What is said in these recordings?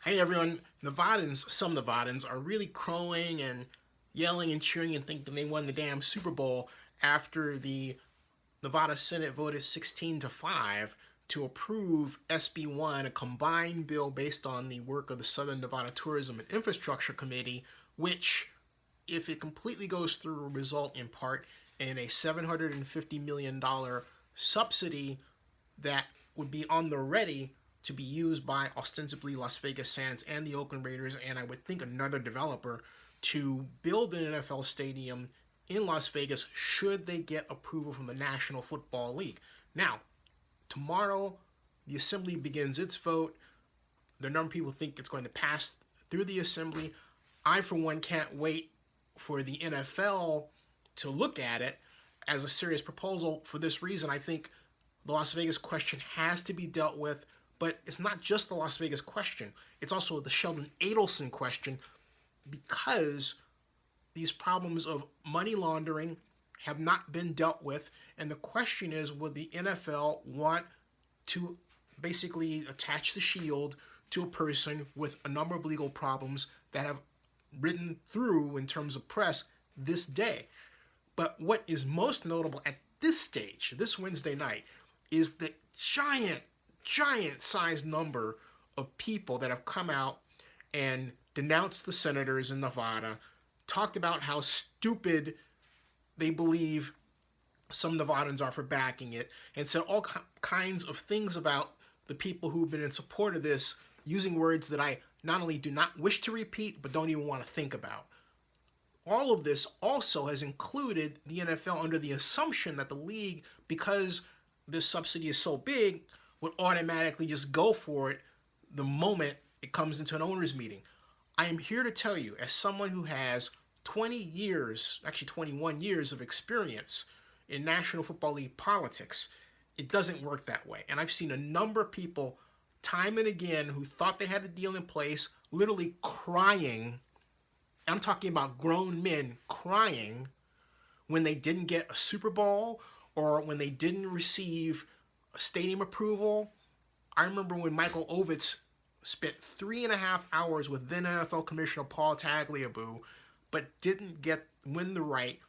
Hey everyone, some Nevadans are really crowing and yelling and cheering and thinking they won the damn Super Bowl after the Nevada Senate voted 16-5 to approve SB1, a combined bill based on the work of the Southern Nevada Tourism and Infrastructure Committee, which, if it completely goes through, will result in part in a $750 million subsidy that would be on the ready to be used by ostensibly Las Vegas Sands and the Oakland Raiders, and I would think another developer, to build an NFL stadium in Las Vegas should they get approval from the National Football League. Now, tomorrow, the Assembly begins its vote. The number of people think it's going to pass through the Assembly. I, for one, can't wait for the NFL to look at it as a serious proposal. For this reason, I think the Las Vegas question has to be dealt with, but it's not just the Las Vegas question. It's also the Sheldon Adelson question, because these problems of money laundering have not been dealt with, and the question is, would the NFL want to basically attach the shield to a person with a number of legal problems that have written through in terms of press this day? But what is most notable at this stage, this Wednesday night, is the giant sized number of people that have come out and denounced the senators in Nevada, talked about how stupid they believe some Nevadans are for backing it, and said all kinds of things about the people who've been in support of this, using words that I not only do not wish to repeat, but don't even want to think about. All of this also has included the NFL under the assumption that the league, because this subsidy is so big, would automatically just go for it the moment it comes into an owners meeting. I am here to tell you, as someone who has 20 years, actually 21 years of experience in National Football League politics, it doesn't work that way. And I've seen a number of people time and again who thought they had a deal in place, literally crying. I'm talking about grown men crying when they didn't get a Super Bowl or when they didn't receive a stadium approval. I remember when Michael Ovitz spent 3.5 hours with then NFL Commissioner Paul Tagliabue, but didn't win the right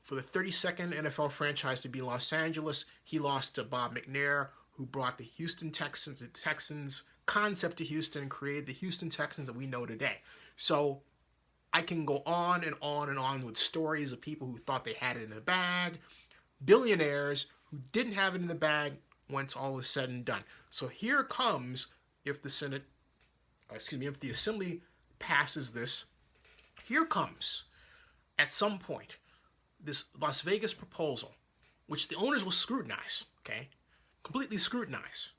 for the 32nd NFL franchise to be Los Angeles. He lost to Bob McNair, who brought the Houston Texans concept to Houston and created the Houston Texans that we know today. So I can go on and on and on with stories of people who thought they had it in the bag, billionaires who didn't have it in the bag once all is said and done. So here comes, if the Assembly passes this, here comes, at some point, this Las Vegas proposal, which the owners will scrutinize, okay? Completely scrutinize.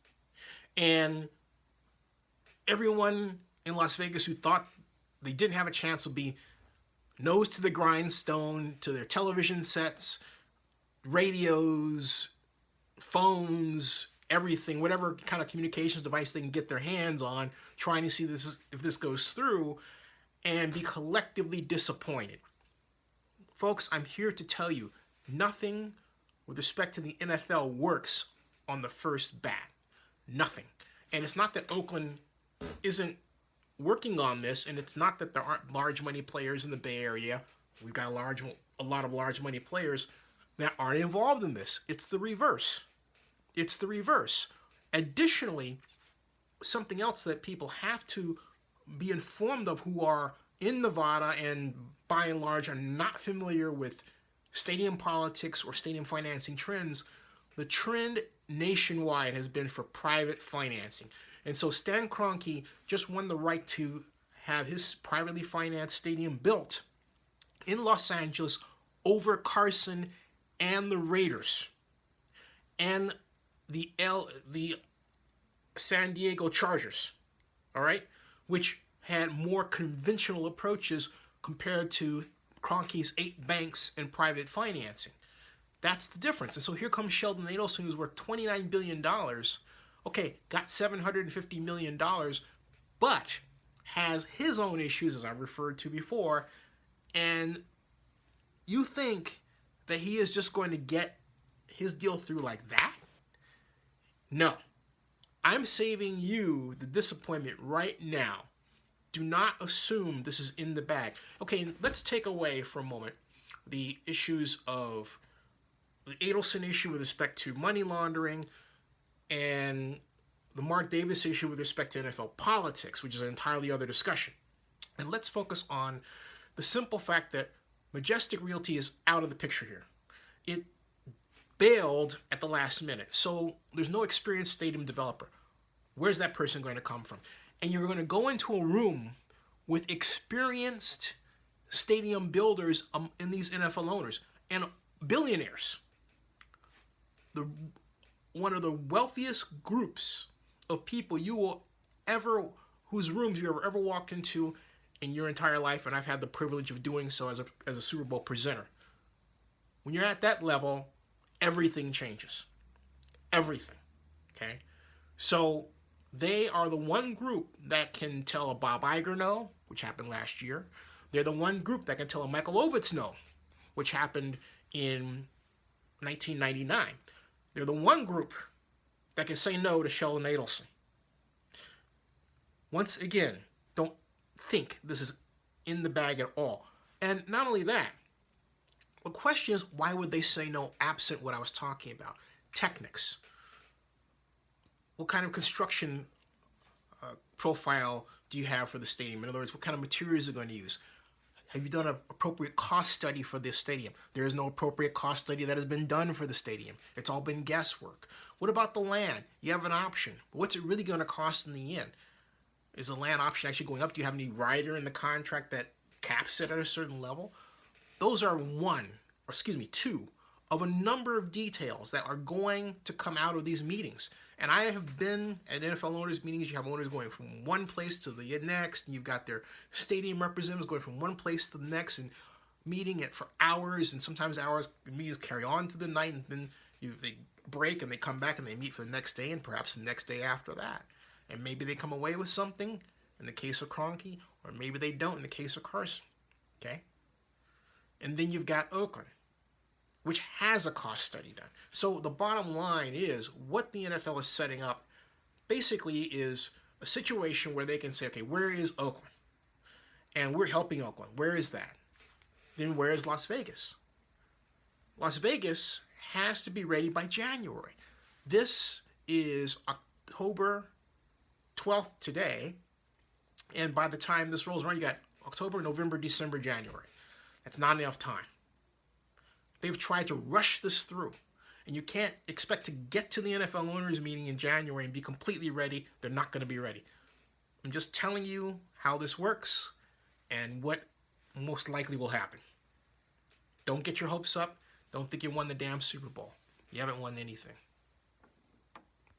And everyone in Las Vegas who thought they didn't have a chance will be nose to the grindstone to their television sets, radios, phones, everything, whatever kind of communications device they can get their hands on, trying to see if this goes through, and be collectively disappointed. Folks, I'm here to tell you, nothing with respect to the NFL works on the first bat. Nothing. And it's not that Oakland isn't working on this, and it's not that there aren't large money players in the Bay Area. We've got a lot of large money players that aren't involved in this. It's the reverse. It's the reverse. Additionally, something else that people have to be informed of who are in Nevada and by and large are not familiar with stadium politics or stadium financing trends, the trend nationwide has been for private financing. And so Stan Kroenke just won the right to have his privately financed stadium built in Los Angeles over Carson and the Raiders and the San Diego Chargers, all right, which had more conventional approaches compared to Kroenke's 8 banks and private financing. That's the difference. And so here comes Sheldon Adelson, who's worth $29 billion. Okay, got $750 million, but has his own issues, as I referred to before. And you think that he is just going to get his deal through like that? No. I'm saving you the disappointment right now. Do not assume this is in the bag. Okay, let's take away for a moment the issues of the Adelson issue with respect to money laundering and the Mark Davis issue with respect to NFL politics, which is an entirely other discussion. And let's focus on the simple fact that Majestic Realty is out of the picture here. It bailed at the last minute. So there's no experienced stadium developer. Where's that person going to come from? And you're going to go into a room with experienced stadium builders in these NFL owners and billionaires. One of the wealthiest groups of people you will ever, whose rooms you ever walked into in your entire life, and I've had the privilege of doing so as a Super Bowl presenter. When you're at that level, everything changes. Everything. Okay? So they are the one group that can tell a Bob Iger no, which happened last year. They're the one group that can tell a Michael Ovitz no, which happened in 1999. They're the one group that can say no to Sheldon Adelson. Once again, don't think this is in the bag at all. And not only that, the question is, why would they say no absent what I was talking about? Technics. What kind of construction profile do you have for the stadium? In other words, what kind of materials are going to use? Have you done an appropriate cost study for this stadium? There is no appropriate cost study that has been done for the stadium. It's all been guesswork. What about the land? You have an option. But what's it really going to cost in the end? Is the land option actually going up? Do you have any rider in the contract that caps it at a certain level? Those are two of a number of details that are going to come out of these meetings. And I have been at NFL owners meetings. You have owners going from one place to the next, and you've got their stadium representatives going from one place to the next and meeting it for hours, and sometimes meetings carry on to the night, and then they break and they come back and they meet for the next day and perhaps the next day after that. And maybe they come away with something in the case of Kroenke, or maybe they don't in the case of Carson. Okay? And then you've got Oakland, which has a cost study done. So the bottom line is what the NFL is setting up basically is a situation where they can say, okay, where is Oakland? And we're helping Oakland. Where is that? Then where is Las Vegas? Las Vegas has to be ready by January. This is October 12th today, and by the time this rolls around, you got October, November, December, January. That's not enough time. They've tried to rush this through, and you can't expect to get to the NFL owners meeting in January and be completely ready. They're not going to be ready. I'm just telling you how this works and what most likely will happen. Don't get your hopes up. Don't think you won the damn Super Bowl. You haven't won anything.